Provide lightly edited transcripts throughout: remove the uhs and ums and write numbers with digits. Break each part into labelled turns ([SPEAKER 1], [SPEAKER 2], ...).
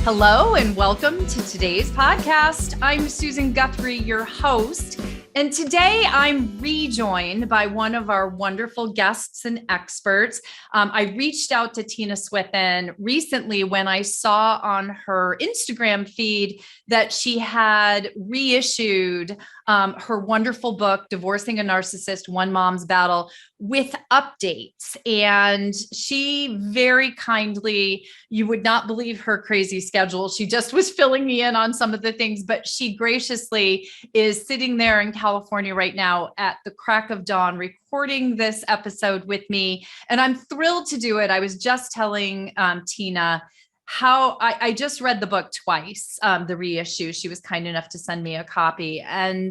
[SPEAKER 1] Hello and welcome to today's podcast. I'm Susan Guthrie, your host, and today I'm rejoined by one of our wonderful guests and experts. I reached out to Tina Swithin recently when I saw on her Instagram feed that she had reissued her wonderful book, Divorcing a Narcissist, One Mom's Battle, with updates. And she very kindly, you would not believe her crazy schedule. She just was filling me in on some of the things, but she graciously is sitting there in California right now at the crack of dawn, recording this episode with me. And I'm thrilled to do it. I was just telling Tina how I just read the book twice, the reissue. She was kind enough to send me a copy, and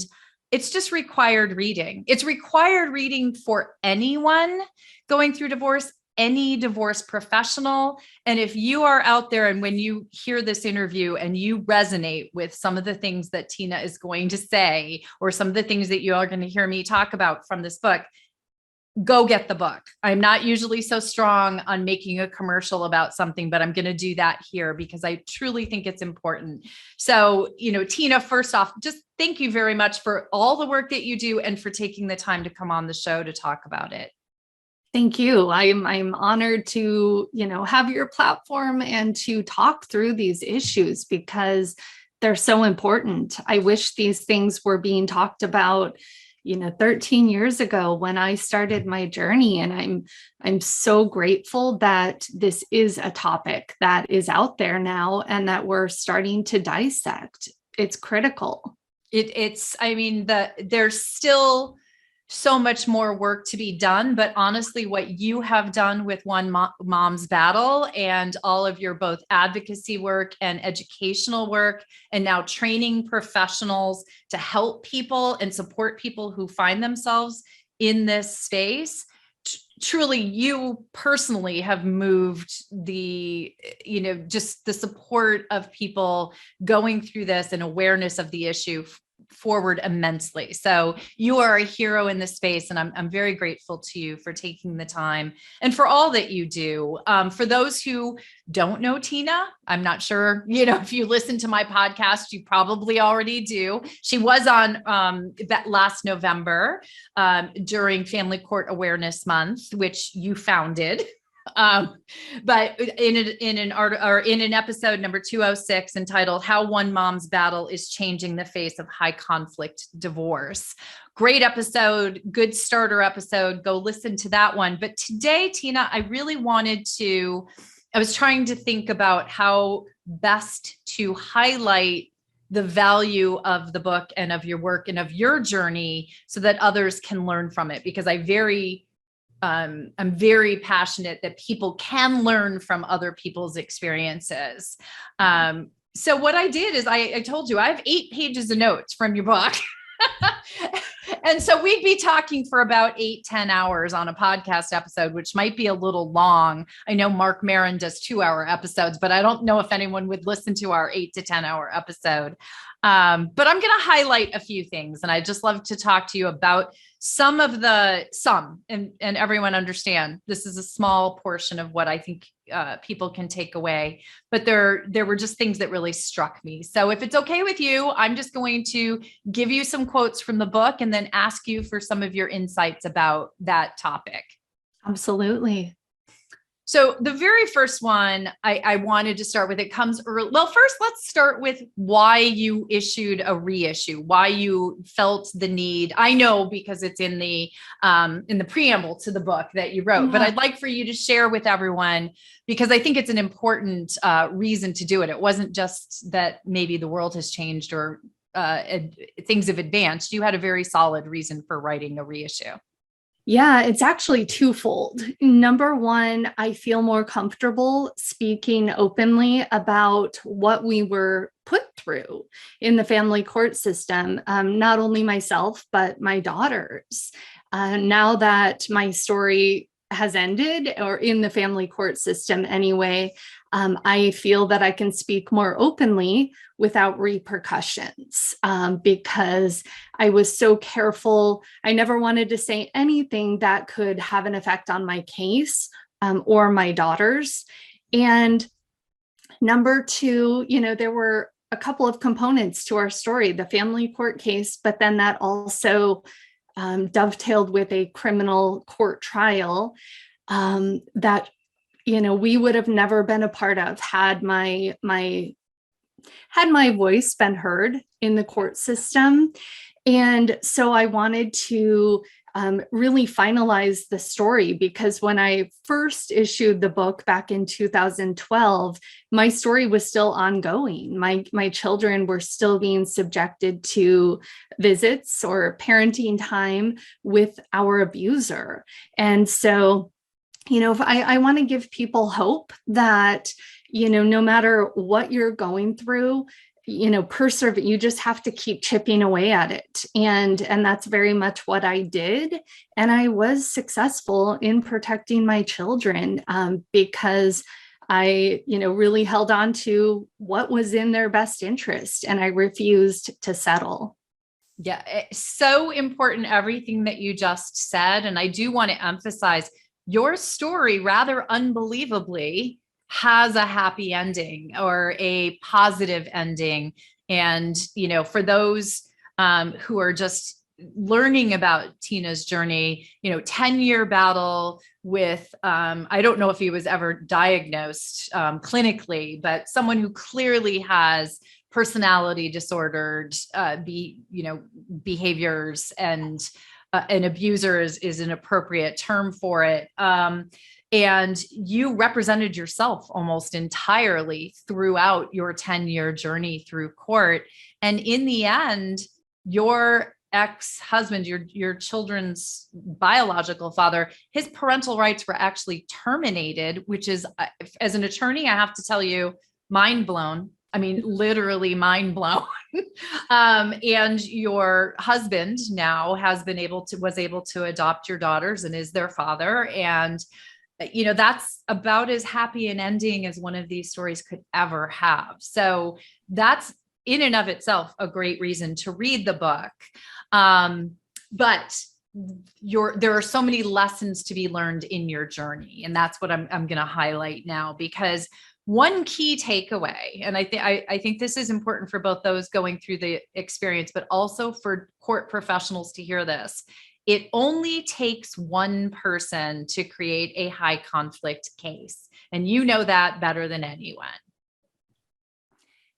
[SPEAKER 1] it's just required reading. It's required reading for anyone going through divorce, any divorce professional. And if you are out there and when you hear this interview and you resonate with some of the things that Tina is going to say, or some of the things that you are going to hear me talk about from this book, go get the book. I'm not usually so strong on making a commercial about something, but I'm going to do that here because I truly think it's important. So, Tina, first off, just thank you very much for all the work that you do and for taking the time to come on the show to talk about it.
[SPEAKER 2] Thank you. I'm honored to, have your platform and to talk through these issues because they're so important. I wish these things were being talked about 13 years ago when I started my journey. And I'm so grateful that this is a topic that is out there now and that we're starting to dissect. It's critical.
[SPEAKER 1] There's still so much more work to be done, but honestly, what you have done with One Mom's Battle and all of your both advocacy work and educational work, and now training professionals to help people and support people who find themselves in this space, truly, you personally have moved just the support of people going through this and awareness of the issue forward immensely. So you are a hero in this space, and I'm very grateful to you for taking the time and for all that you do. For those who don't know Tina, I'm not sure, if you listen to my podcast, you probably already do. She was on that last November during Family Court Awareness Month, which you founded. But in an episode number 206 entitled "How One Mom's Battle is Changing the Face of High Conflict Divorce." Great episode, good starter episode. Go listen to that one. But today, Tina, I was trying to think about how best to highlight the value of the book and of your work and of your journey so that others can learn from it, because I'm very passionate that people can learn from other people's experiences. So what I did is I told you I have 8 pages of notes from your book. And so we'd be talking for about 8-10 hours on a podcast episode, which might be a little long. I know Mark Maron does 2-hour episodes, but I don't know if anyone would listen to our 8 to 10 hour episode. But I'm going to highlight a few things, and I'd just love to talk to you about and everyone understand this is a small portion of what I think people can take away, but there were just things that really struck me. So if it's okay with you, I'm just going to give you some quotes from the book and then ask you for some of your insights about that topic.
[SPEAKER 2] Absolutely.
[SPEAKER 1] So the very first one I wanted to start with, it comes early. Well, first, let's start with why you issued a reissue, why you felt the need. I know because it's in the preamble to the book that you wrote, but I'd like for you to share with everyone, because I think it's an important reason to do it. It wasn't just that maybe the world has changed or things have advanced. You had a very solid reason for writing a reissue.
[SPEAKER 2] Yeah, it's actually twofold. Number one, I feel more comfortable speaking openly about what we were put through in the family court system, not only myself, but my daughters. Now that my story has ended, or in the family court system anyway, I feel that I can speak more openly without repercussions because I was so careful. I never wanted to say anything that could have an effect on my case or my daughters. And Number two, there were a couple of components to our story, the family court case, but then that also dovetailed with a criminal court trial that we would have never been a part of had my voice been heard in the court system. And so I wanted to really finalize the story, because when I first issued the book back in 2012, my story was still ongoing. My children were still being subjected to visits or parenting time with our abuser. And so, I want to give people hope that, no matter what you're going through, persevere. You just have to keep chipping away at it. And that's very much what I did. And I was successful in protecting my children because I, really held on to what was in their best interest, and I refused to settle.
[SPEAKER 1] Yeah, it's so important, everything that you just said. And I do want to emphasize your story, rather unbelievably, has a happy ending or a positive ending. And, for those who are just learning about Tina's journey, 10-year battle with, I don't know if he was ever diagnosed clinically, but someone who clearly has personality disordered, behaviors, and an abuser is an appropriate term for it. And you represented yourself almost entirely throughout your 10-year journey through court. And in the end, your ex-husband, your children's biological father, his parental rights were actually terminated, which is, as an attorney, I have to tell you, mind blown. I mean, literally mind blown. And your husband now was able to adopt your daughters and is their father. And that's about as happy an ending as one of these stories could ever have. So that's in and of itself a great reason to read the book. But there are so many lessons to be learned in your journey. And that's what I'm going to highlight now, because one key takeaway, and I think this is important for both those going through the experience, but also for court professionals to hear this. It only takes one person to create a high conflict case. And you know that better than anyone.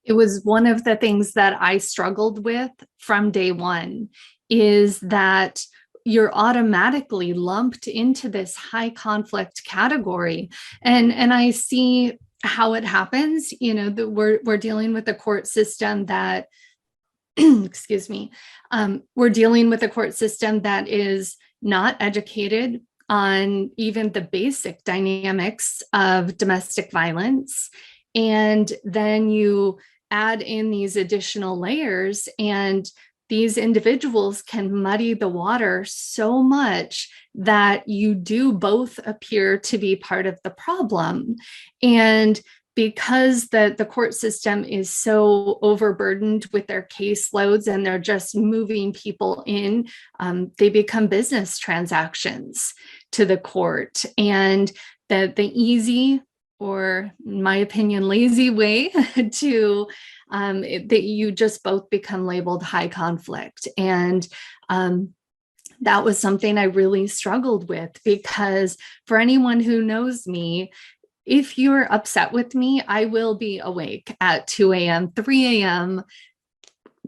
[SPEAKER 2] It was one of the things that I struggled with from day one, is that you're automatically lumped into this high conflict category. And I see how it happens. We're dealing with a court system that excuse me, we're dealing with a court system that is not educated on even the basic dynamics of domestic violence. And then you add in these additional layers, and these individuals can muddy the water so much that you do both appear to be part of the problem. And because the court system is so overburdened with their caseloads and they're just moving people in, they become business transactions to the court. And the easy, or in my opinion, lazy way to that you just both become labeled high conflict. And that was something I really struggled with, because for anyone who knows me, if you're upset with me, I will be awake at 2 a.m., 3 a.m.,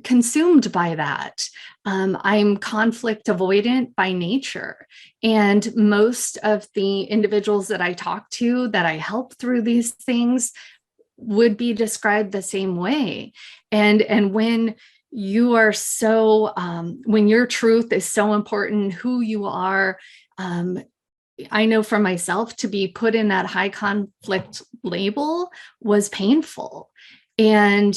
[SPEAKER 2] consumed by that. I'm conflict avoidant by nature. And most of the individuals that I talk to, that I help through these things, would be described the same way. And when you are so, when your truth is so important, who you are, I know for myself, to be put in that high conflict label was painful. And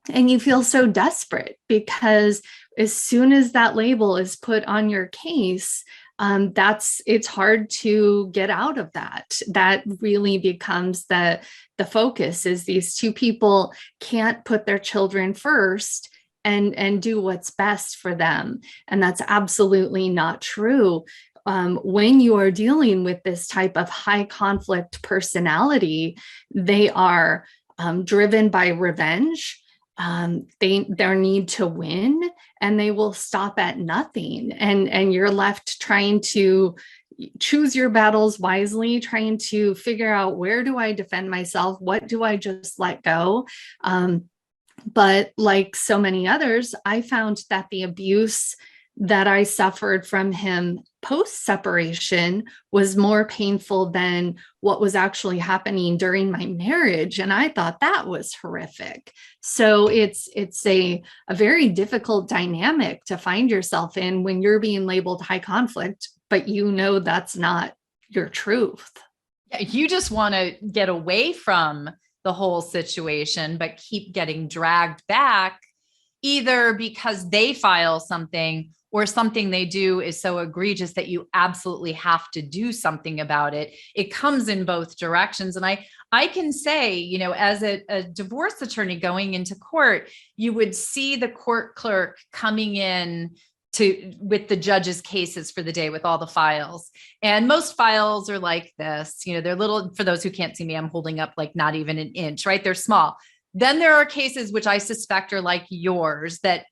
[SPEAKER 2] you feel so desperate, because as soon as that label is put on your case, it's hard to get out of that. That really becomes the focus, is these two people can't put their children first and do what's best for them. And that's absolutely not true. when you are dealing with this type of high conflict personality, they are driven by revenge, their need to win, and they will stop at nothing. And you're left trying to choose your battles wisely, trying to figure out, where do I defend myself? What do I just let go? But like so many others, I found that the abuse that I suffered from him post separation was more painful than what was actually happening during my marriage. And I thought that was horrific. So it's a very difficult dynamic to find yourself in when you're being labeled high conflict, but that's not your truth.
[SPEAKER 1] Yeah, you just want to get away from the whole situation, but keep getting dragged back, either because they file something or something they do is so egregious that you absolutely have to do something about it. It comes in both directions. And I can say, as a divorce attorney going into court, you would see the court clerk coming in with the judge's cases for the day with all the files. And most files are like this, they're little. For those who can't see me, I'm holding up like not even an inch, right? They're small. Then there are cases which I suspect are like yours, that,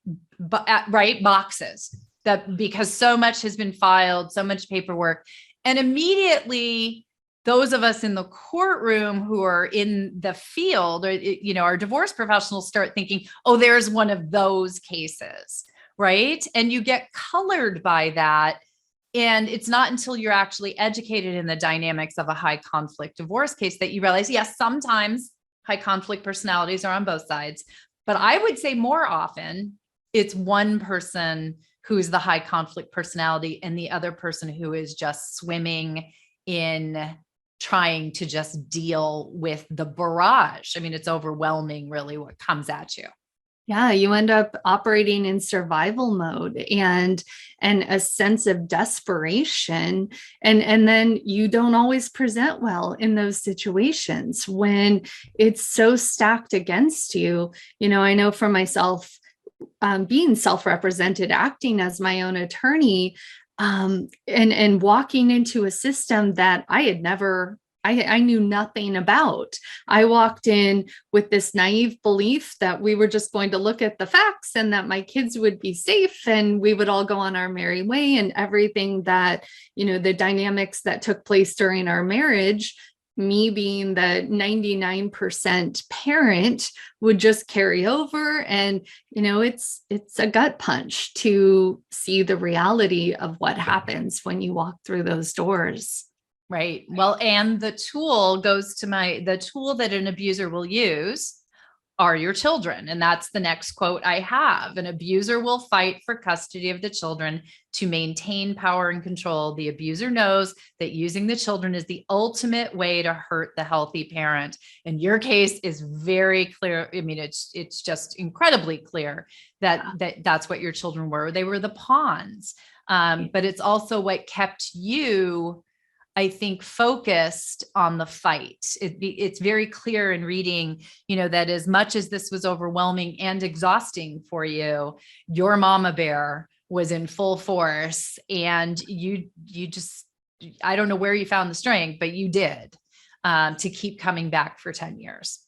[SPEAKER 1] right, boxes, that because so much has been filed, so much paperwork. And immediately those of us in the courtroom who are in the field, or, our divorce professionals start thinking, oh, there's one of those cases, right? And you get colored by that. And it's not until you're actually educated in the dynamics of a high conflict divorce case that you realize, yes, sometimes high conflict personalities are on both sides, but I would say more often it's one person who is the high conflict personality and the other person who is just swimming in trying to just deal with the barrage. I mean, it's overwhelming really what comes at you.
[SPEAKER 2] Yeah, you end up operating in survival mode and a sense of desperation. And then you don't always present well in those situations when it's so stacked against you. I know for myself, being self-represented, acting as my own attorney, and walking into a system that I knew nothing about. I walked in with this naive belief that we were just going to look at the facts and that my kids would be safe and we would all go on our merry way, and everything that, the dynamics that took place during our marriage, me being the 99% parent, would just carry over. And, it's a gut punch to see the reality of what happens when you walk through those doors.
[SPEAKER 1] Right. Well, and the tool that an abuser will use are your children. And that's the next quote I have. An abuser will fight for custody of the children to maintain power and control. The abuser knows that using the children is the ultimate way to hurt the healthy parent. And your case is very clear. I mean, it's just incredibly clear that's what your children were. They were the pawns. But it's also what kept you, I think, focused on the fight. It's very clear in reading, that as much as this was overwhelming and exhausting for you, your mama bear was in full force, and you just, I don't know where you found the strength, but you did, to keep coming back for 10 years.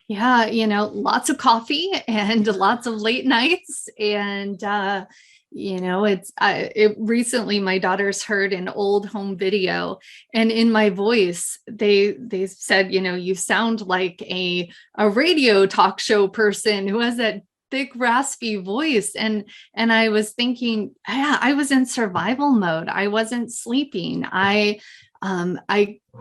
[SPEAKER 2] Yeah. Lots of coffee and lots of late nights. And, it recently, my daughters heard an old home video, and in my voice, they said, you sound like a radio talk show person who has that thick, raspy voice. And I was thinking, yeah, I was in survival mode. I wasn't sleeping.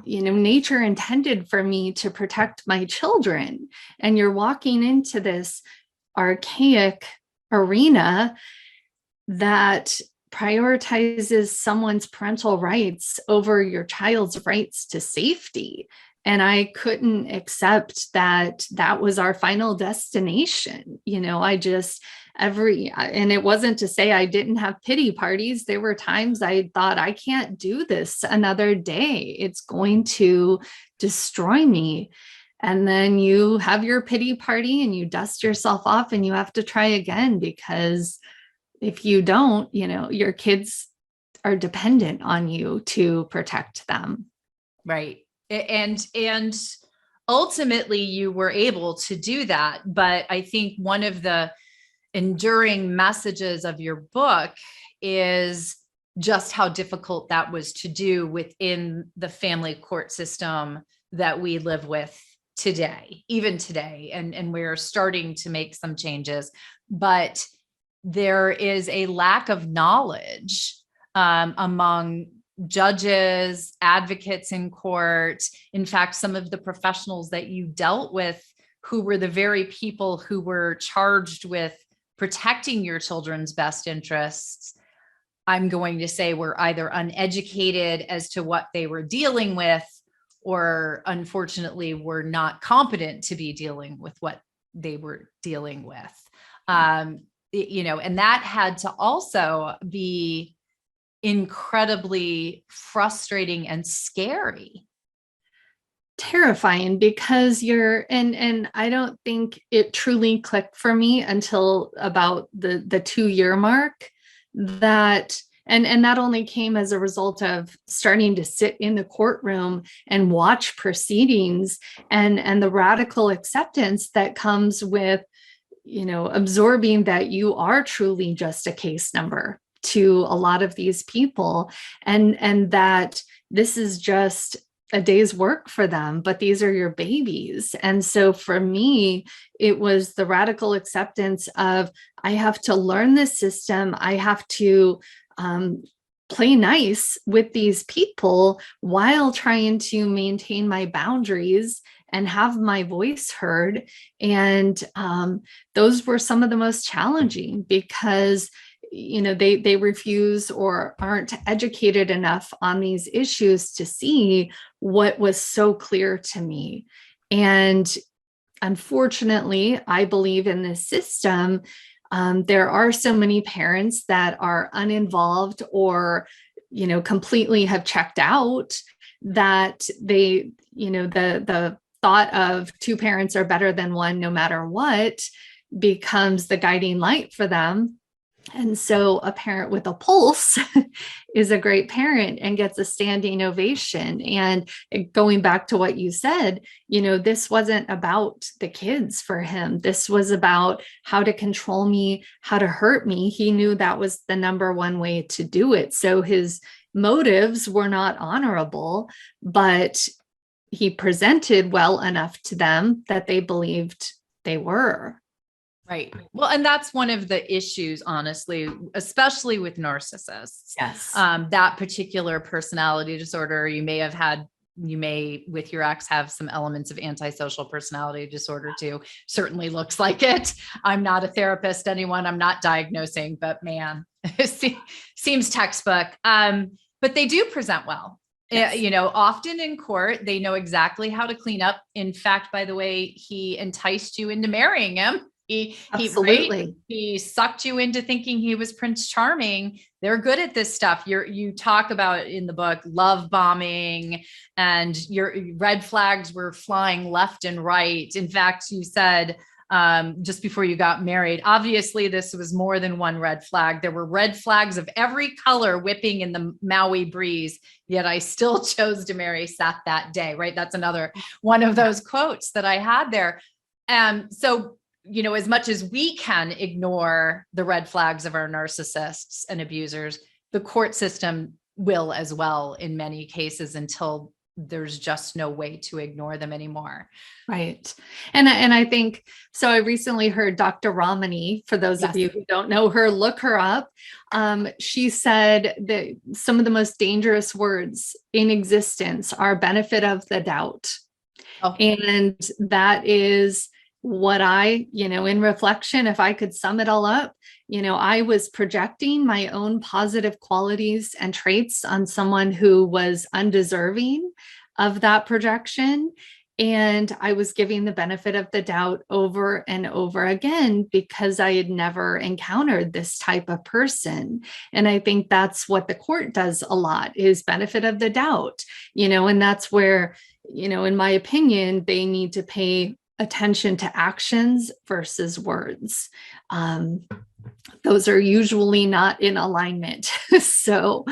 [SPEAKER 2] Nature intended for me to protect my children. And you're walking into this archaic arena that prioritizes someone's parental rights over your child's rights to safety. And I couldn't accept that was our final destination. And it wasn't to say I didn't have pity parties. There were times I thought, I can't do this another day. It's going to destroy me. And then you have your pity party and you dust yourself off and you have to try again, because if you don't, your kids are dependent on you to protect them.
[SPEAKER 1] Right. And ultimately you were able to do that. But I think one of the enduring messages of your book is just how difficult that was to do within the family court system that we live with today, even today. And we're starting to make some changes, but there is a lack of knowledge among judges, advocates in court. In fact, some of the professionals that you dealt with, who were the very people who were charged with protecting your children's best interests, I'm going to say were either uneducated as to what they were dealing with, or unfortunately were not competent to be dealing with what they were dealing with. And that had to also be incredibly frustrating and scary.
[SPEAKER 2] Terrifying, because and I don't think it truly clicked for me until about the 2-year mark, that and that only came as a result of starting to sit in the courtroom and watch proceedings, and the radical acceptance that comes with, absorbing that you are truly just a case number to a lot of these people, and that this is just a day's work for them, but these are your babies. And so for me, it was the radical acceptance of, I have to learn this system. I have to play nice with these people while trying to maintain my boundaries and have my voice heard. And those were some of the most challenging, because they refuse or aren't educated enough on these issues to see what was so clear to me. And unfortunately, I believe in this system, there are so many parents that are uninvolved or, completely have checked out, that they, the thought of 2 parents are better than 1 no matter what becomes the guiding light for them. And so a parent with a pulse is a great parent and gets a standing ovation. And going back to what you said, this wasn't about the kids for him. This was about how to control me, how to hurt me. He knew that was the number one way to do it. So his motives were not honorable, but he presented well enough to them that they believed they were.
[SPEAKER 1] Right. Well, and that's one of the issues, honestly, especially with narcissists.
[SPEAKER 2] Yes.
[SPEAKER 1] That particular personality disorder, you may, with your ex, have some elements of antisocial personality disorder too. Certainly looks like it. I'm not a therapist, anyone. I'm not diagnosing, but man, it seems textbook. But they do present well. Yes. Often in court, they know exactly how to clean up. In fact, by the way, he enticed you into marrying him.
[SPEAKER 2] Absolutely.
[SPEAKER 1] He sucked you into thinking he was Prince Charming. They're good at this stuff. You talk about in the book, love bombing, and your red flags were flying left and right. In fact, you said, just before you got married, obviously this was more than one red flag. There were red flags of every color whipping in the Maui breeze, yet I still chose to marry Seth that day, right? That's another one of those quotes that I had there. So, as much as we can ignore the red flags of our narcissists and abusers, the court system will as well in many cases, until there's just no way to ignore them anymore.
[SPEAKER 2] Right. And I think, so I recently heard Dr. Ramani, for those
[SPEAKER 1] Yes.
[SPEAKER 2] of you who don't know her, look her up. She said that some of the most dangerous words in existence are benefit of the doubt. Oh. And that is what in reflection, if I could sum it all up, I was projecting my own positive qualities and traits on someone who was undeserving of that projection. And I was giving the benefit of the doubt over and over again, because I had never encountered this type of person. And I think that's what the court does a lot, is benefit of the doubt, and that's where, in my opinion, they need to pay attention to actions versus words. Those are usually not in alignment. So,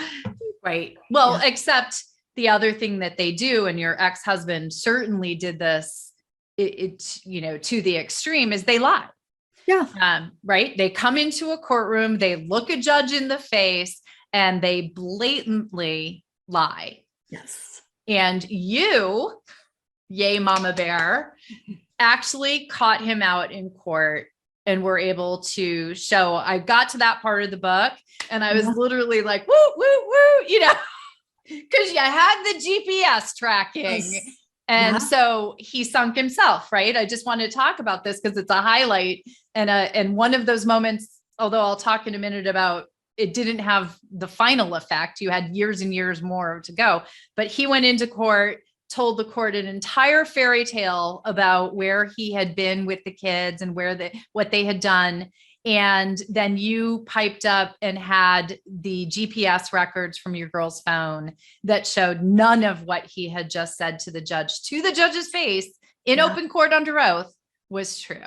[SPEAKER 1] right. Well,
[SPEAKER 2] yeah.
[SPEAKER 1] except the other thing that they do, and your ex-husband certainly did this, to the extreme, is they lie.
[SPEAKER 2] Yeah.
[SPEAKER 1] Right. They come into a courtroom, they look a judge in the face, and they blatantly lie.
[SPEAKER 2] Yes.
[SPEAKER 1] And you, yay, Mama Bear, actually caught him out in court and were able to show. I got to that part of the book and I was literally like, woo, woo, woo, because you had the GPS tracking.
[SPEAKER 2] Yes.
[SPEAKER 1] And
[SPEAKER 2] Yeah.
[SPEAKER 1] so he sunk himself, right? I just want to talk about this because it's a highlight and one of those moments, although I'll talk in a minute about it didn't have the final effect. You had years and years more to go, but he went into court, told the court an entire fairy tale about where he had been with the kids and what they had done. And then you piped up and had the GPS records from your girl's phone that showed none of what he had just said to the judge's face in open court under oath was true.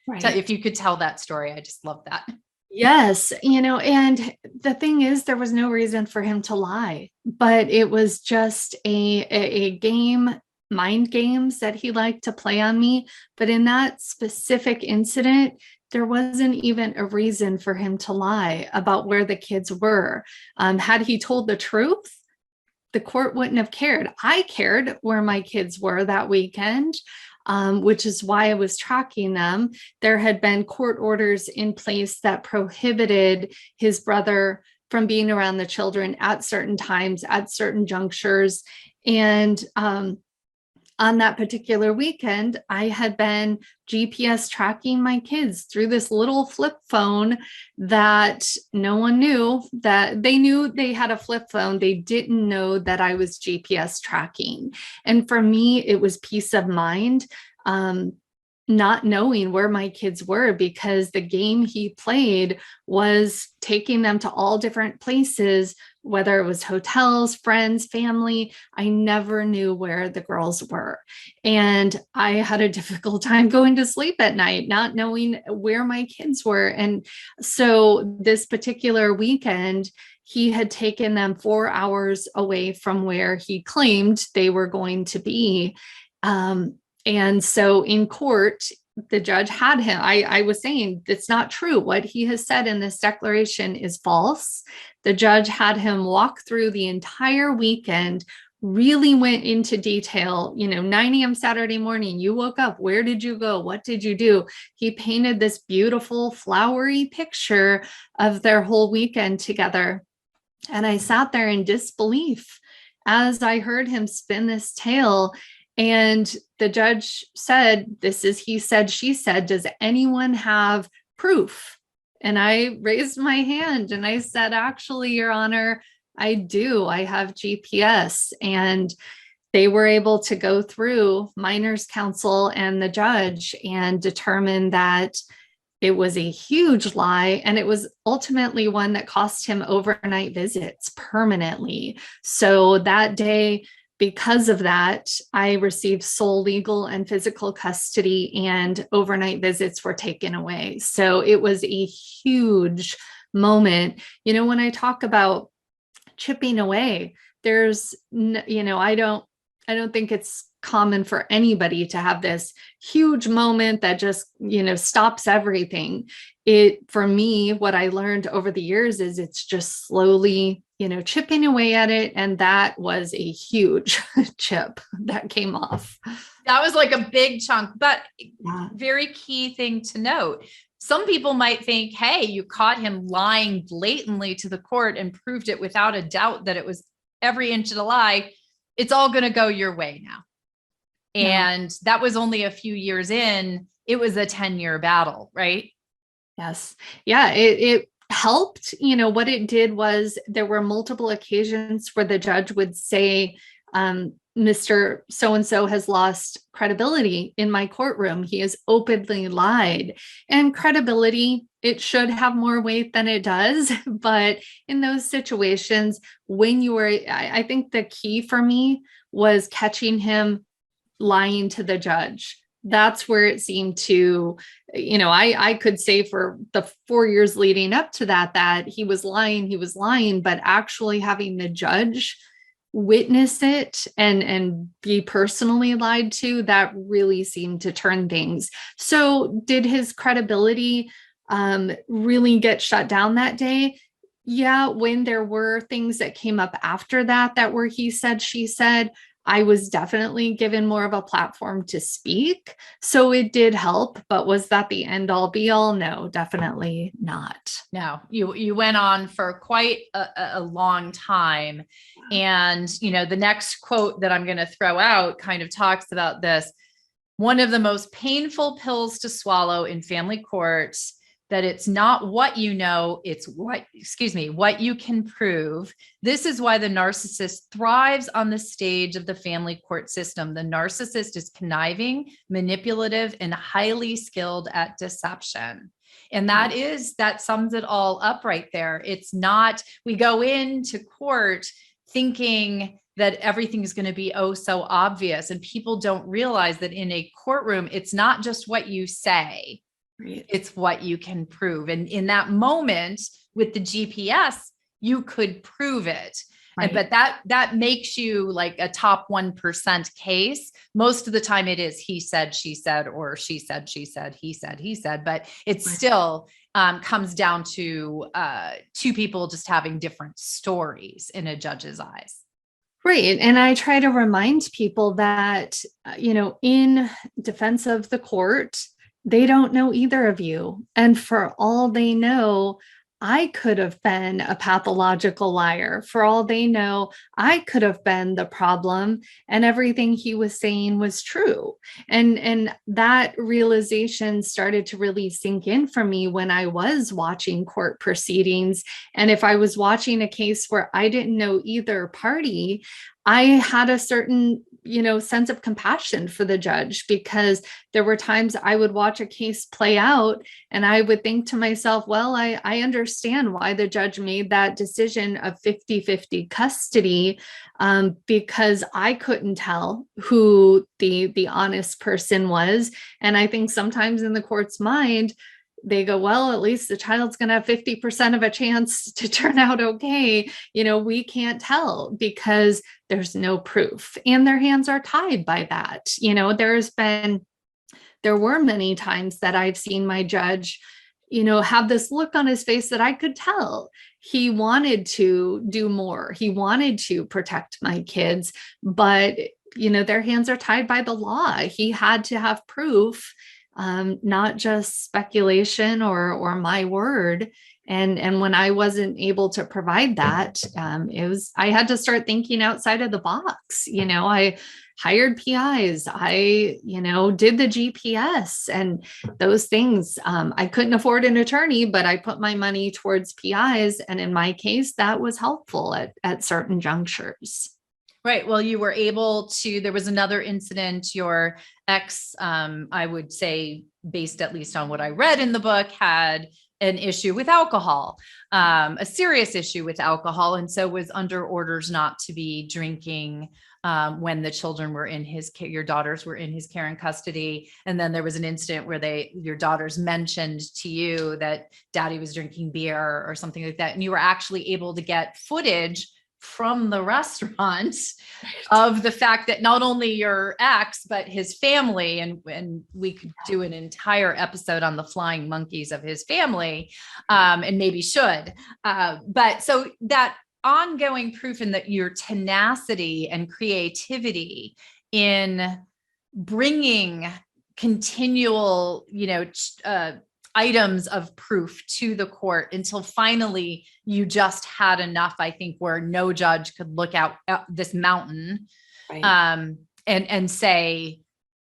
[SPEAKER 2] Right.
[SPEAKER 1] So if you could tell that story, I just love that.
[SPEAKER 2] Yes. And the thing is, there was no reason for him to lie, but it was just a game, mind games that he liked to play on me. But in that specific incident, there wasn't even a reason for him to lie about where the kids were. Had he told the truth, the court wouldn't have cared. I cared where my kids were that weekend, which is why I was tracking them. There had been court orders in place that prohibited his brother from being around the children at certain times, at certain junctures. And on that particular weekend, I had been GPS tracking my kids through this little flip phone that no one knew. That they knew they had a flip phone. They didn't know that I was GPS tracking. And for me, it was peace of mind, not knowing where my kids were, because the game he played was taking them to all different places, whether it was hotels, friends, family. I never knew where the girls were. And I had a difficult time going to sleep at night, not knowing where my kids were. And so this particular weekend, he had taken them 4 hours away from where he claimed they were going to be. And so in court, the judge had him. I was saying, it's not true. What he has said in this declaration is false. The judge had him walk through the entire weekend, really went into detail. 9 a.m. Saturday morning, you woke up. Where did you go? What did you do? He painted this beautiful, flowery picture of their whole weekend together. And I sat there in disbelief as I heard him spin this tale. And the judge said, this is he said, she said, does anyone have proof? And I raised my hand and I said, actually, Your Honor, I do. I have GPS. And they were able to go through minors counsel and the judge and determine that it was a huge lie. And it was ultimately one that cost him overnight visits permanently. So that day, because of that, I received sole legal and physical custody, and overnight visits were taken away. So it was a huge moment. When I talk about chipping away, there's, I don't think it's common for anybody to have this huge moment that just, stops everything. For me, what I learned over the years is it's just slowly, chipping away at it. And that was a huge chip that came off.
[SPEAKER 1] That was like a big chunk, but very key thing to note. Some people might think, hey, you caught him lying blatantly to the court and proved it without a doubt that it was every inch of the lie. It's all going to go your way now. And that was only a few years in. It was a 10-year battle, right?
[SPEAKER 2] Yes. Yeah. It helped. What it did was there were multiple occasions where the judge would say, Mr. So-and-so has lost credibility in my courtroom. He has openly lied. And credibility, it should have more weight than it does. But in those situations, I think the key for me was catching him lying to the judge. That's where it seemed to, I could say for the 4 years leading up to that he was lying, but actually having the judge witness it and be personally lied to, that really seemed to turn things. So did his credibility really get shut down that day? Yeah, when there were things that came up after that were he said, she said, I was definitely given more of a platform to speak. So it did help, but was that the end all be all? No, definitely not.
[SPEAKER 1] No, you went on for quite a long time. And, the next quote that I'm going to throw out kind of talks about this. One of the most painful pills to swallow in family courts, that it's not what you know, it's what you can prove. This is why the narcissist thrives on the stage of the family court system. The narcissist is conniving, manipulative, and highly skilled at deception. And that sums it all up right there. It's not, we go into court thinking that everything is going to be oh so obvious. And people don't realize that in a courtroom, it's not just what you say. It's what you can prove. And in that moment with the GPS, you could prove it. Right. But that makes you like a top 1% case. Most of the time it is he said, she said, or she said, she said, he said, but it still comes down to two people just having different stories in a judge's eyes.
[SPEAKER 2] Right. And I try to remind people that, in defense of the court, they don't know either of you. And for all they know, I could have been a pathological liar. For all they know, I could have been the problem and everything he was saying was true. And that realization started to really sink in for me when I was watching court proceedings. And if I was watching a case where I didn't know either party, I had a certain, sense of compassion for the judge, because there were times I would watch a case play out and I would think to myself, well, I understand why the judge made that decision of 50-50 custody, because I couldn't tell who the honest person was. And I think sometimes in the court's mind, they go, well, at least the child's going to have 50% of a chance to turn out okay. We can't tell because there's no proof and their hands are tied by that. There were many times that I've seen my judge, have this look on his face that I could tell he wanted to do more. He wanted to protect my kids, but, their hands are tied by the law. He had to have proof, not just speculation or my word. And when I wasn't able to provide that, I had to start thinking outside of the box. I hired PIs, I did the GPS and those things. I couldn't afford an attorney, but I put my money towards PIs. And in my case, that was helpful at certain junctures.
[SPEAKER 1] Right. Well, you were able to, there was another incident, your ex, I would say, based at least on what I read in the book, had an issue with alcohol, a serious issue with alcohol. And so was under orders not to be drinking when the children were in his care, your daughters were in his care and custody. And then there was an incident where your daughters mentioned to you that daddy was drinking beer or something like that. And you were actually able to get footage from the restaurant of the fact that not only your ex, but his family, and we could do an entire episode on the flying monkeys of his family, and maybe should. But so that ongoing proof in that your tenacity and creativity in bringing continual, items of proof to the court until finally you just had enough, I think, where no judge could look out at this mountain, right, and say,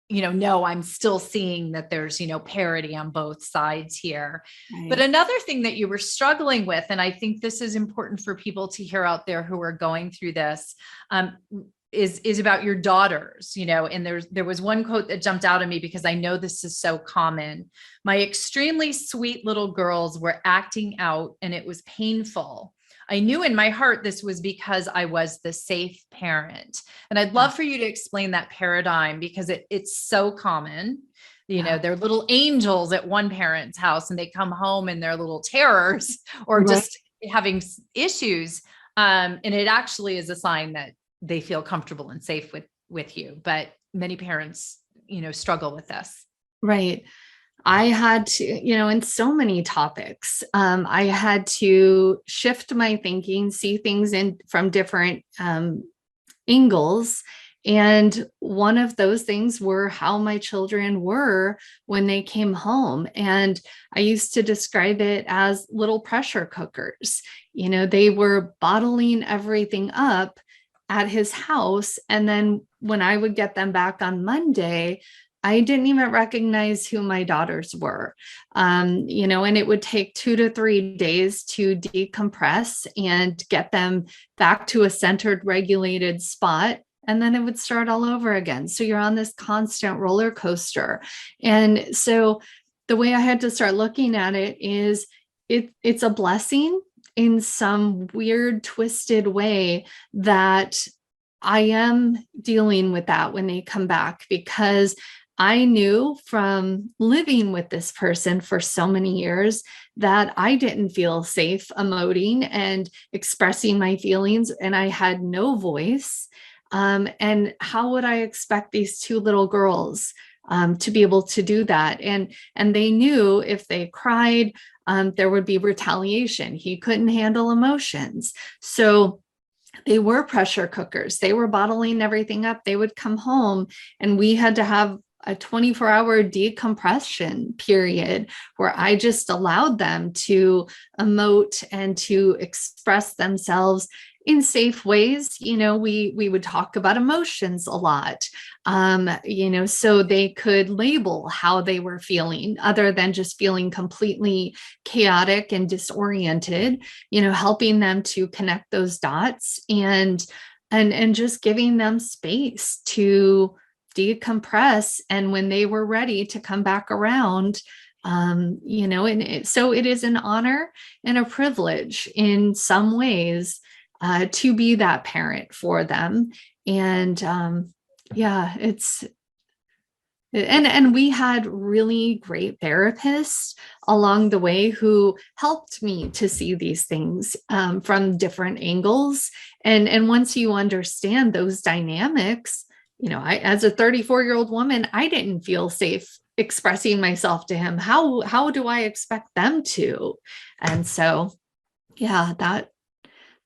[SPEAKER 1] no, I'm still seeing that there's, parity on both sides here. Right. But another thing that you were struggling with, and I think this is important for people to hear out there who are going through this, is about your daughters, and there was one quote that jumped out at me because I know this is so common. My extremely sweet little girls were acting out and it was painful. I knew in my heart this was because I was the safe parent. And I'd love for you to explain that paradigm because it's so common. They're little angels at one parent's house and they come home and they're little terrors or just having issues. And it actually is a sign that they feel comfortable and safe with you. But many parents, struggle with this.
[SPEAKER 2] Right. I had to, in so many topics, I had to shift my thinking, see things from different angles. And one of those things were how my children were when they came home. And I used to describe it as little pressure cookers. They were bottling everything up at his house. And then when I would get them back on Monday, I didn't even recognize who my daughters were, and it would take 2 to 3 days to decompress and get them back to a centered, regulated spot. And then it would start all over again. So you're on this constant roller coaster. And so the way I had to start looking at it is it's a blessing in some weird, twisted way that I am dealing with that when they come back, because I knew from living with this person for so many years that I didn't feel safe emoting and expressing my feelings, and I had no voice. And how would I expect these 2 little girls to be able to do that? And they knew if they cried, there would be retaliation. He couldn't handle emotions. So they were pressure cookers. They were bottling everything up. They would come home and we had to have a 24-hour decompression period where I just allowed them to emote and to express themselves in safe ways. We would talk about emotions a lot, so they could label how they were feeling other than just feeling completely chaotic and disoriented, helping them to connect those dots and just giving them space to decompress. And when they were ready to come back around, so it is an honor and a privilege in some ways to be that parent for them. And and we had really great therapists along the way who helped me to see these things from different angles. And once you understand those dynamics, as a 34-year-old woman, I didn't feel safe expressing myself to him. How do I expect them to? And so, that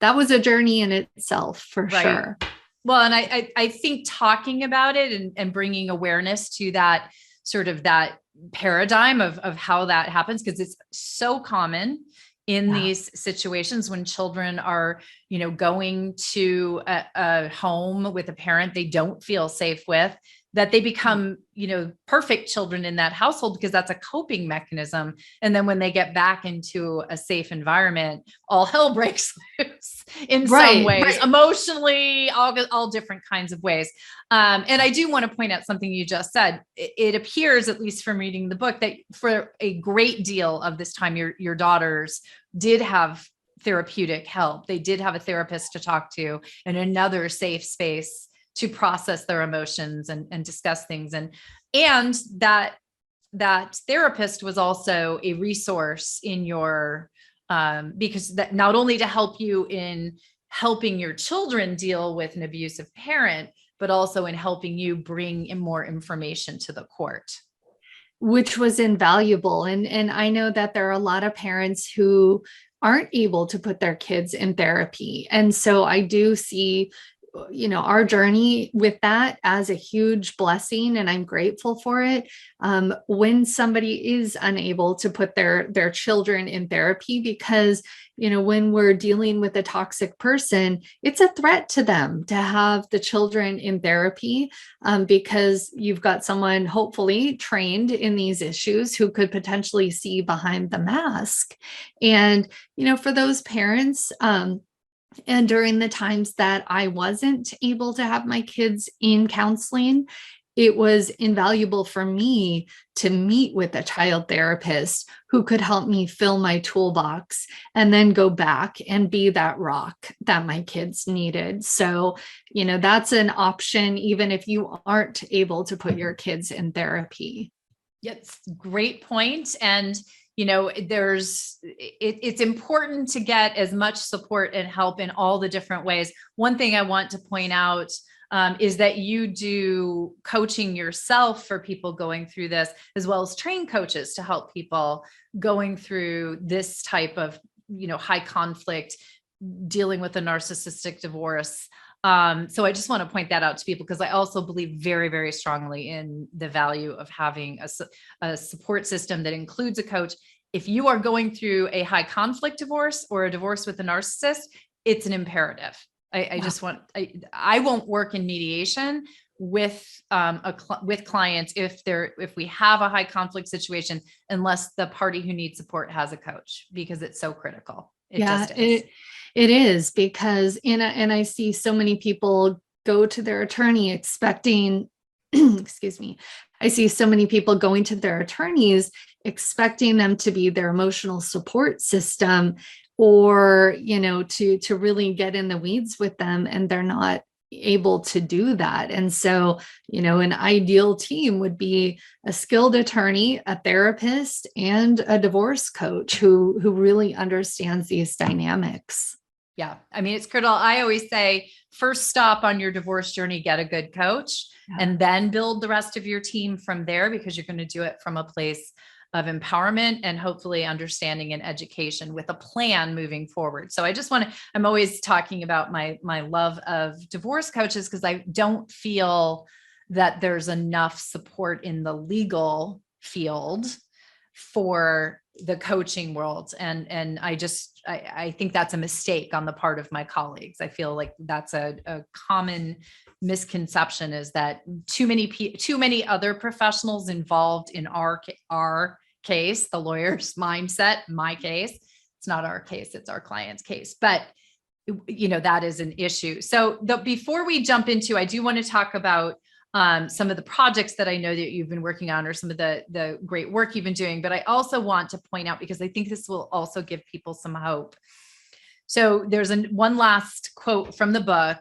[SPEAKER 2] was a journey in itself for sure.
[SPEAKER 1] Well, and I think talking about it and bringing awareness to that sort of that paradigm of how that happens, because it's so common in these situations when children are, going to a home with a parent they don't feel safe with, that they become, perfect children in that household because that's a coping mechanism. And then when they get back into a safe environment, all hell breaks loose in some ways, emotionally, all different kinds of ways. And I do want to point out something you just said. It appears, at least from reading the book, that for a great deal of this time, your daughters did have therapeutic help. They did have a therapist to talk to and another safe space to process their emotions and discuss things. And that therapist was also a resource in your, because that not only to help you in helping your children deal with an abusive parent, but also in helping you bring in more information to the court.
[SPEAKER 2] Which was invaluable. And I know that there are a lot of parents who aren't able to put their kids in therapy. And so I do see our journey with that as a huge blessing, and I'm grateful for it. When somebody is unable to put their children in therapy, because, when we're dealing with a toxic person, it's a threat to them to have the children in therapy, because you've got someone hopefully trained in these issues who could potentially see behind the mask. And, for those parents, And during the times that I wasn't able to have my kids in counseling, it was invaluable for me to meet with a child therapist who could help me fill my toolbox and then go back and be that rock that my kids needed. So, that's an option, even if you aren't able to put your kids in therapy.
[SPEAKER 1] Yes, great point. And it's important to get as much support and help in all the different ways. One thing I want to point out is that you do coaching yourself for people going through this, as well as train coaches to help people going through this type of, high conflict, dealing with a narcissistic divorce. So I just want to point that out to people, because I also believe very, very strongly in the value of having a support system that includes a coach. If you are going through a high conflict divorce or a divorce with a narcissist, it's an imperative. I won't work in mediation with with clients if we have a high conflict situation, unless the party who needs support has a coach, because it's so critical.
[SPEAKER 2] It is, because and I see so many people go to their attorney expecting excuse me. I see so many people going to their attorneys expecting them to be their emotional support system, or to really get in the weeds with them, and they're not able to do that. And so, an ideal team would be a skilled attorney, a therapist, and a divorce coach who really understands these dynamics.
[SPEAKER 1] Yeah. I mean, it's critical. I always say, first stop on your divorce journey, get a good coach, and then build the rest of your team from there, because you're going to do it from a place of empowerment and hopefully understanding and education with a plan moving forward. So I'm always talking about my love of divorce coaches, because I don't feel that there's enough support in the legal field for the coaching world. And I think that's a mistake on the part of my colleagues. I feel like that's a common misconception, is that too many other professionals involved in our case, the lawyer's mindset. My case, it's not our case, it's our client's case, but that is an issue. So before we jump into, I do want to talk about some of the projects that I know that you've been working on, or some of the great work you've been doing. But I also want to point out, because I think this will also give people some hope. So there's one last quote from the book.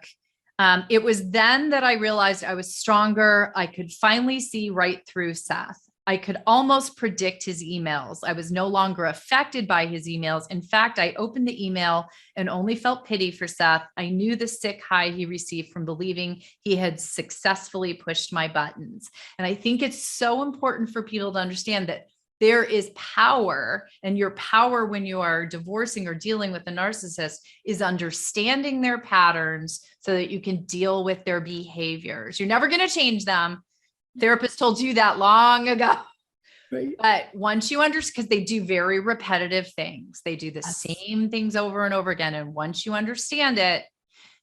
[SPEAKER 1] It was then that I realized I was stronger. I could finally see right through Seth. I could almost predict his emails. I was no longer affected by his emails. In fact, I opened the email and only felt pity for Seth. I knew the sick high he received from believing he had successfully pushed my buttons. And I think it's so important for people to understand that there is power, and your power when you are divorcing or dealing with a narcissist is understanding their patterns so that you can deal with their behaviors. You're never going to change them. Therapist told you that long ago. Right. But once you understand, because they do very repetitive things, they do the same things over and over again. And once you understand it,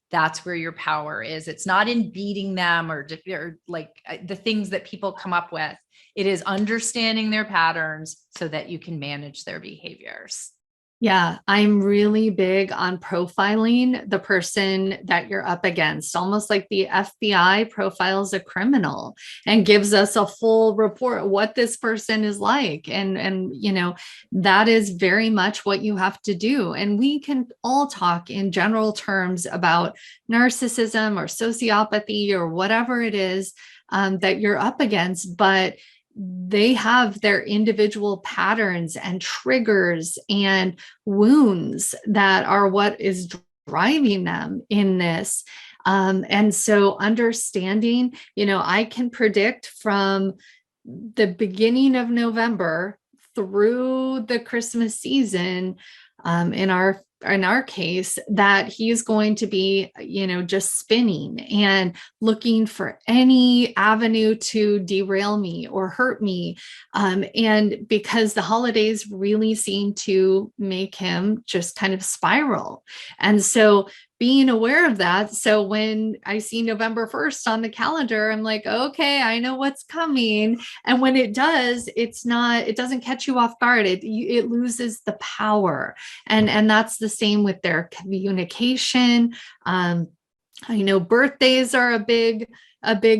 [SPEAKER 1] that's where your power is. It's not in beating them or like the things that people come up with. It is understanding their patterns so that you can manage their behaviors.
[SPEAKER 2] Yeah, I'm really big on profiling the person that you're up against, almost like the FBI profiles a criminal and gives us a full report of what this person is like. And that is very much what you have to do. And we can all talk in general terms about narcissism or sociopathy or whatever it is that you're up against, but they have their individual patterns and triggers and wounds that are what is driving them in this. And so understanding, I can predict from the beginning of November through the Christmas season, in our case, that he's going to be, just spinning and looking for any avenue to derail me or hurt me. And because the holidays really seem to make him just kind of spiral. And so being aware of that. So when I see November 1st on the calendar, I'm like, okay, I know what's coming. And when it does, it doesn't catch you off guard. It loses the power. And that's the same with their communication. I know birthdays are a big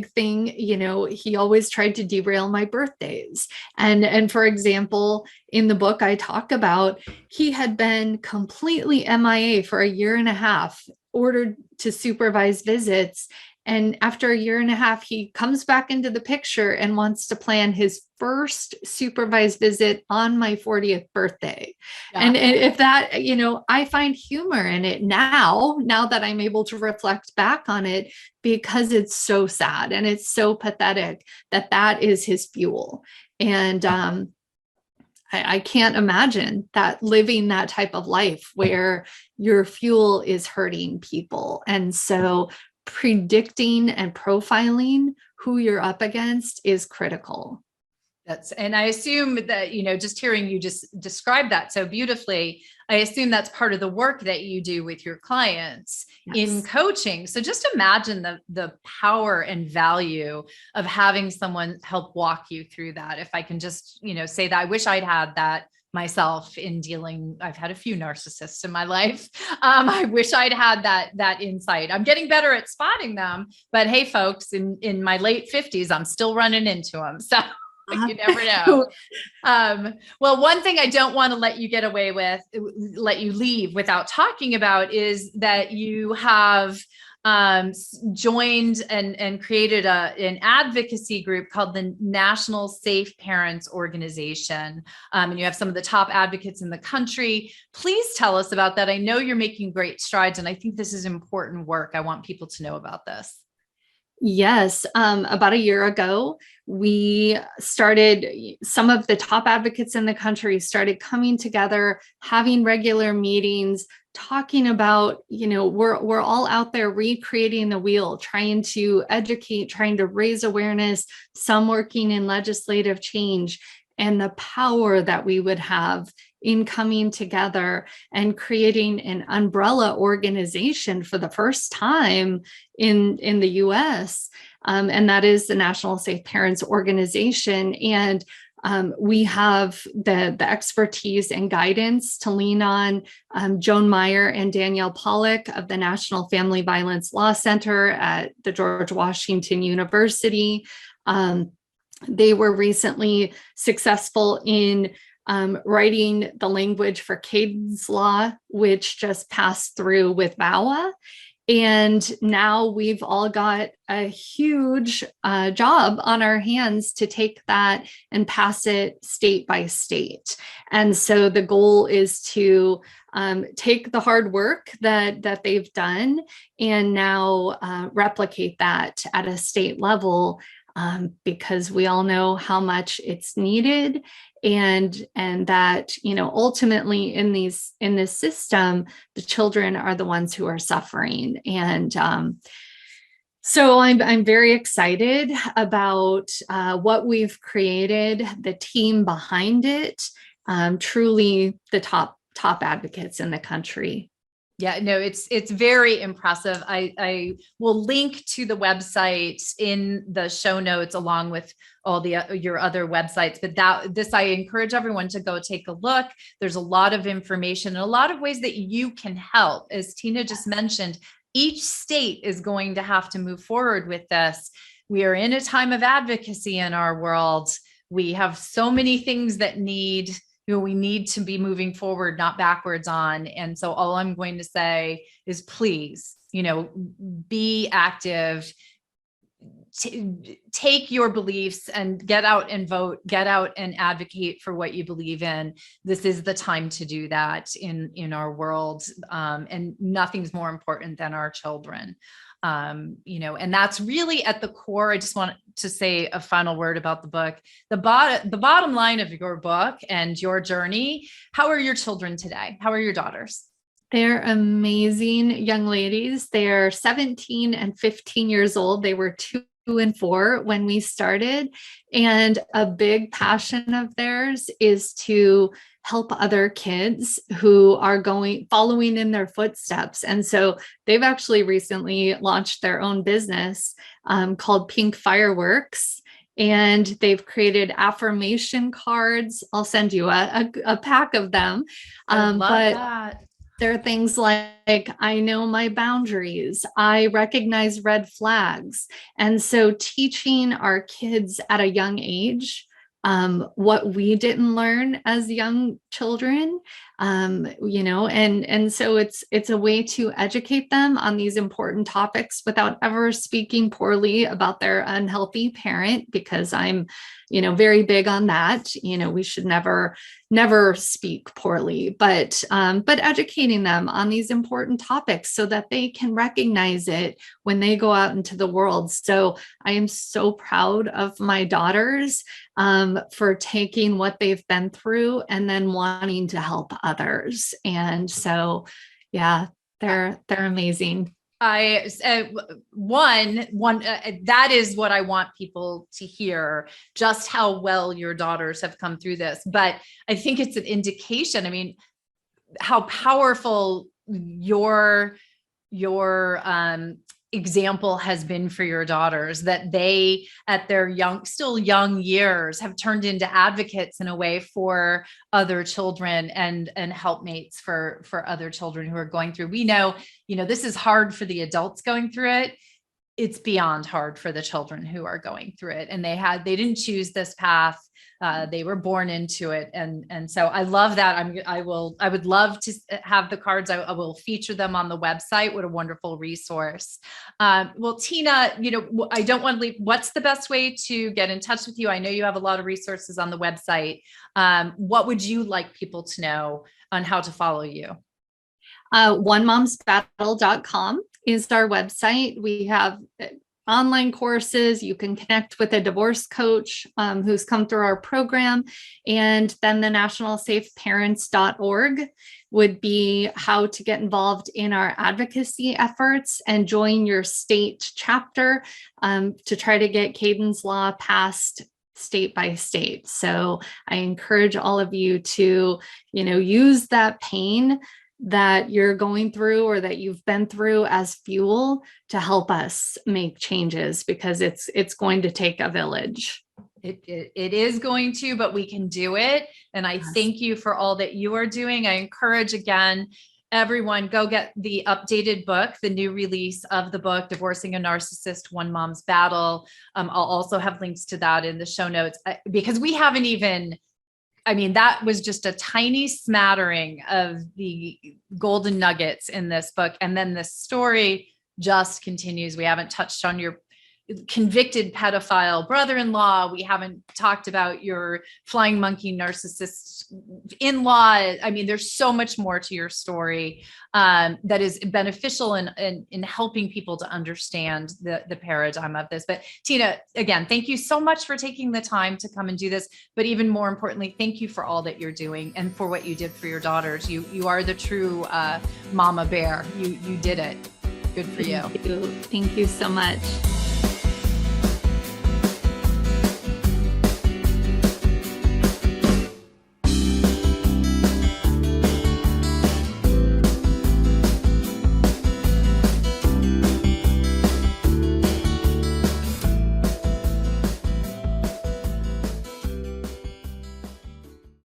[SPEAKER 2] thing. He always tried to derail my birthdays. And for example, in the book, I talk about he had been completely MIA for a year and a half, ordered to supervise visits. And after a year and a half, he comes back into the picture and wants to plan his first supervised visit on my 40th birthday. Yeah. And if that, I find humor in it now that I'm able to reflect back on it, because it's so sad and it's so pathetic that is his fuel. And I can't imagine that living that type of life where your fuel is hurting people. And so predicting and profiling who you're up against is critical.
[SPEAKER 1] And I assume that, just hearing you just describe that so beautifully, I assume that's part of the work that you do with your clients. Yes. In coaching. So just imagine the power and value of having someone help walk you through that. If I can just, say that I wish I'd had that myself in dealing. I've had a few narcissists in my life. I wish I'd had that insight. I'm getting better at spotting them, but hey, folks, in my late 50s, I'm still running into them. So you never know. Well, one thing I don't want to let you get away with, let you leave without talking about, is that you have joined and created an advocacy group called the National Safe Parents Organization. And you have some of the top advocates in the country. Please tell us about that. I know you're making great strides, and I think this is important work. I want people to know about this.
[SPEAKER 2] Yes. About a year ago, we started, some of the top advocates in the country started coming together, having regular meetings, talking about, we're all out there recreating the wheel, trying to educate, trying to raise awareness, some working in legislative change, and the power that we would have in coming together and creating an umbrella organization for the first time in the US. And that is the National Safe Parents Organization. And we have the expertise and guidance to lean on. Joan Meyer and Danielle Pollack of the National Family Violence Law Center at the George Washington University. They were recently successful in writing the language for Cadence law, which just passed through with VAWA. And now we've all got a huge job on our hands to take that and pass it state by state. And so the goal is to take the hard work that they've done and now replicate that at a state level, because we all know how much it's needed. And that, ultimately in this system, the children are the ones who are suffering. And so I'm very excited about what we've created, the team behind it, truly the top advocates in the country.
[SPEAKER 1] Yeah, no, it's very impressive. I will link to the website in the show notes along with all your other websites. But I encourage everyone to go take a look. There's a lot of information and a lot of ways that you can help. As Tina just mentioned, each state is going to have to move forward with this. We are in a time of advocacy in our world. We have so many things that we need to be moving forward, not backwards on. And so all I'm going to say is please, be active, take your beliefs and get out and vote, get out and advocate for what you believe in. This is the time to do that in our world. And nothing's more important than our children. And that's really at the core. I just want to say a final word about the book. The bottom line of your book and your journey. How are your children today? How are your daughters?
[SPEAKER 2] They're amazing young ladies. They're 17 and 15 years old. They were 2 and 4 when we started. And a big passion of theirs is to help other kids who are following in their footsteps. And so they've actually recently launched their own business called Pink Fireworks. And they've created affirmation cards. I'll send you a pack of them.
[SPEAKER 1] I love that.
[SPEAKER 2] There are things like, I know my boundaries. I recognize red flags. And so teaching our kids at a young age what we didn't learn as young children, and so it's a way to educate them on these important topics without ever speaking poorly about their unhealthy parent, because I'm, very big on that. We should never speak poorly, but educating them on these important topics so that they can recognize it when they go out into the world. So I am so proud of my daughters for taking what they've been through and then wanting to help others. And so, yeah, they're amazing.
[SPEAKER 1] That is what I want people to hear, just how well your daughters have come through this. But I think it's an indication, how powerful your example has been for your daughters, that they at their still young years have turned into advocates in a way for other children and helpmates for other children who are going through. We know, this is hard for the adults going through it. It's beyond hard for the children who are going through it. And they didn't choose this path. They were born into it. And so I love that. I would love to have the cards. I will feature them on the website. What a wonderful resource. Well, Tina, I don't want to leave. What's the best way to get in touch with you? I know you have a lot of resources on the website. What would you like people to know on how to follow you?
[SPEAKER 2] onemomsbattle.com is our website. We have online courses. You can connect with a divorce coach who's come through our program. And then the nationalsafeparents.org would be how to get involved in our advocacy efforts and join your state chapter to try to get Caden's Law passed state by state. So I encourage all of you to, use that pain that you're going through or that you've been through as fuel to help us make changes, because it's going to take a village.
[SPEAKER 1] It is going to, but we can do it. And I thank you for all that you are doing. I encourage, again, everyone, go get the updated book, the new release of the book, Divorcing a Narcissist, One Mom's Battle. I'll also have links to that in the show notes, because we haven't even, that was just a tiny smattering of the golden nuggets in this book. And then the story just continues. We haven't touched on your convicted pedophile brother-in-law. We haven't talked about your flying monkey narcissist in-law. There's so much more to your story that is beneficial in helping people to understand the paradigm of this. But Tina, again, thank you so much for taking the time to come and do this. But even more importantly, thank you for all that you're doing and for what you did for your daughters. You are the true mama bear. You did it. Good for you.
[SPEAKER 2] Thank you so much.